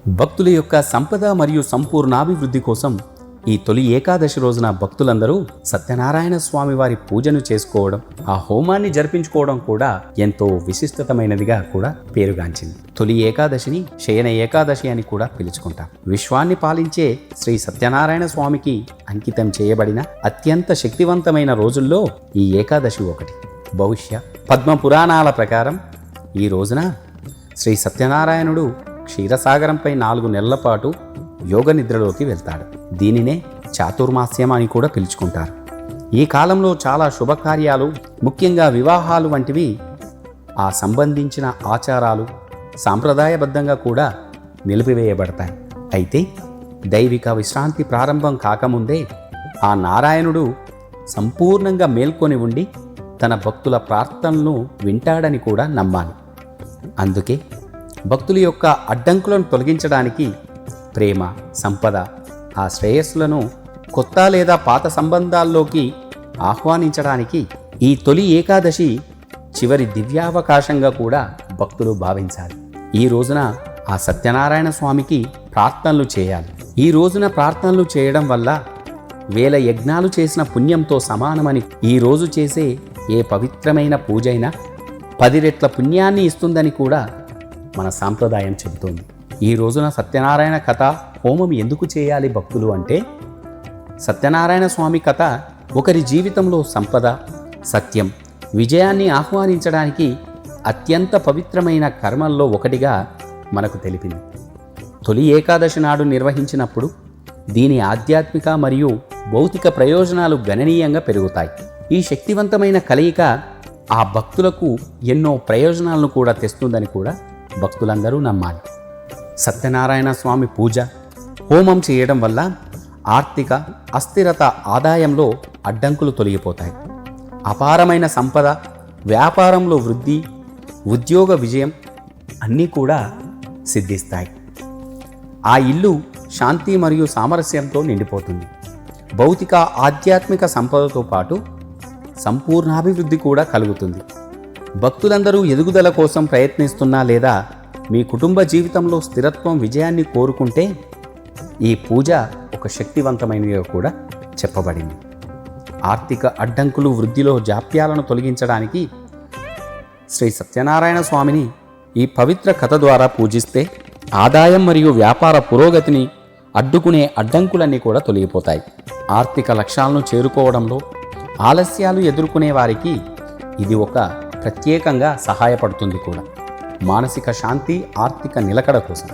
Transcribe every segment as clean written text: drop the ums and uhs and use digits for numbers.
భక్తుల యొక్క సంపద మరియు సంపూర్ణాభివృద్ధి కోసం ఈ తొలి ఏకాదశి రోజున భక్తులందరూ సత్యనారాయణ స్వామి వారి పూజను చేసుకోవడం, ఆ హోమాన్ని జరిపించుకోవడం కూడా ఎంతో విశిష్టతమైనదిగా కూడా పేరుగాంచింది. తొలి ఏకాదశిని శయన ఏకాదశి అని కూడా పిలుచుకుంటాం. విశ్వాన్ని పాలించే శ్రీ సత్యనారాయణ స్వామికి అంకితం చేయబడిన అత్యంత శక్తివంతమైన రోజుల్లో ఈ ఏకాదశి ఒకటి. భవిష్య పద్మ పురాణాల ప్రకారం ఈ రోజున శ్రీ సత్యనారాయణుడు క్షీరసాగరంపై 4 నెలల పాటు యోగ నిద్రలోకి వెళ్తాడు. దీనినే చాతుర్మాస్యం అని కూడా పిలుచుకుంటారు. ఈ కాలంలో చాలా శుభకార్యాలు, ముఖ్యంగా వివాహాలు వంటివి ఆ సంబంధించిన ఆచారాలు సాంప్రదాయబద్ధంగా కూడా నిలిపివేయబడతాయి. అయితే దైవిక విశ్రాంతి ప్రారంభం కాకముందే ఆ నారాయణుడు సంపూర్ణంగా మేల్కొని ఉండి తన భక్తుల ప్రార్థనలను వింటాడని కూడా నమ్మాలి. అందుకే భక్తుల యొక్క అడ్డంకులను తొలగించడానికి, ప్రేమ, సంపద, ఆ శ్రేయస్సులను కొత్త లేదా పాత సంబంధాల్లోకి ఆహ్వానించడానికి ఈ తొలి ఏకాదశి చివరి దివ్యావకాశంగా కూడా భక్తులు భావించాలి. ఈ రోజున ఆ సత్యనారాయణ స్వామికి ప్రార్థనలు చేయాలి. ఈ రోజున ప్రార్థనలు చేయడం వల్ల 1000 యజ్ఞాలు చేసిన పుణ్యంతో సమానమని, ఈ రోజు చేసే ఏ పవిత్రమైన పూజైనా 10 రెట్ల పుణ్యాన్ని ఇస్తుందని కూడా మన సాంప్రదాయం చెబుతోంది. ఈ రోజున సత్యనారాయణ కథ హోమం ఎందుకు చేయాలి భక్తులు అంటే, సత్యనారాయణ స్వామి కథ ఒకరి జీవితంలో సంపద, సత్యం, విజయాన్ని ఆహ్వానించడానికి అత్యంత పవిత్రమైన కర్మల్లో ఒకటిగా మనకు తెలిపింది. తొలి ఏకాదశి నాడు నిర్వహించినప్పుడు దీని ఆధ్యాత్మిక మరియు భౌతిక ప్రయోజనాలు గణనీయంగా పెరుగుతాయి. ఈ శక్తివంతమైన కలయిక ఆ భక్తులకు ఎన్నో ప్రయోజనాలను కూడా తెస్తుందని కూడా భక్తులందరూ నమ్మాలి. సత్యనారాయణ స్వామి పూజ, హోమం చేయడం వల్ల ఆర్థిక అస్థిరత, ఆదాయంలో అడ్డంకులు తొలగిపోతాయి. అపారమైన సంపద, వ్యాపారంలో వృద్ధి, ఉద్యోగ విజయం అన్నీ కూడా సిద్ధిస్తాయి. ఆ ఇల్లు శాంతి మరియు సామరస్యంతో నిండిపోతుంది. భౌతిక ఆధ్యాత్మిక సంపదతో పాటు సంపూర్ణాభివృద్ధి కూడా కలుగుతుంది. భక్తులందరూ ఎదుగుదల కోసం ప్రయత్నిస్తున్నా లేదా మీ కుటుంబ జీవితంలో స్థిరత్వం, విజయాన్ని కోరుకుంటే ఈ పూజ ఒక శక్తివంతమైనదిగా కూడా చెప్పబడింది. ఆర్థిక అడ్డంకులు, వృద్ధిలో జాప్యాలను తొలగించడానికి శ్రీ సత్యనారాయణ స్వామిని ఈ పవిత్ర కథ ద్వారా పూజిస్తే ఆదాయం మరియు వ్యాపార పురోగతిని అడ్డుకునే అడ్డంకులన్నీ కూడా తొలగిపోతాయి. ఆర్థిక లక్ష్యాలను చేరుకోవడంలో ఆలస్యాలు ఎదుర్కొనే వారికి ఇది ఒక ప్రత్యేకంగా సహాయపడుతుంది కూడా. మానసిక శాంతి, ఆర్థిక నిలకడ కోసం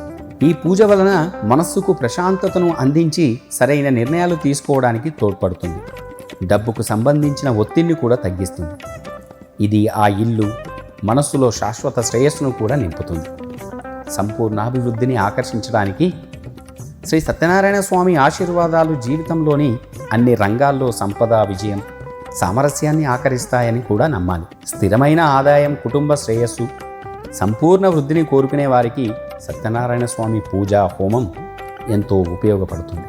ఈ పూజ వలన మనస్సుకు ప్రశాంతతను అందించి సరైన నిర్ణయాలు తీసుకోవడానికి తోడ్పడుతుంది. డబ్బుకు సంబంధించిన ఒత్తిడిని కూడా తగ్గిస్తుంది. ఇది ఆ ఇల్లు, మనస్సులో శాశ్వత శ్రేయస్సును కూడా నింపుతుంది. సంపూర్ణాభివృద్ధిని ఆకర్షించడానికి శ్రీ సత్యనారాయణ స్వామి ఆశీర్వాదాలు జీవితంలోని అన్ని రంగాల్లో సంపద, విజయం, సామరస్యాన్ని ఆకరిస్తాయని కూడా నమ్మాలి. స్థిరమైన ఆదాయం, కుటుంబ శ్రేయస్సు, సంపూర్ణ వృద్ధిని కోరుకునే వారికి సత్యనారాయణ స్వామి పూజ, హోమం ఎంతో ఉపయోగపడుతుంది.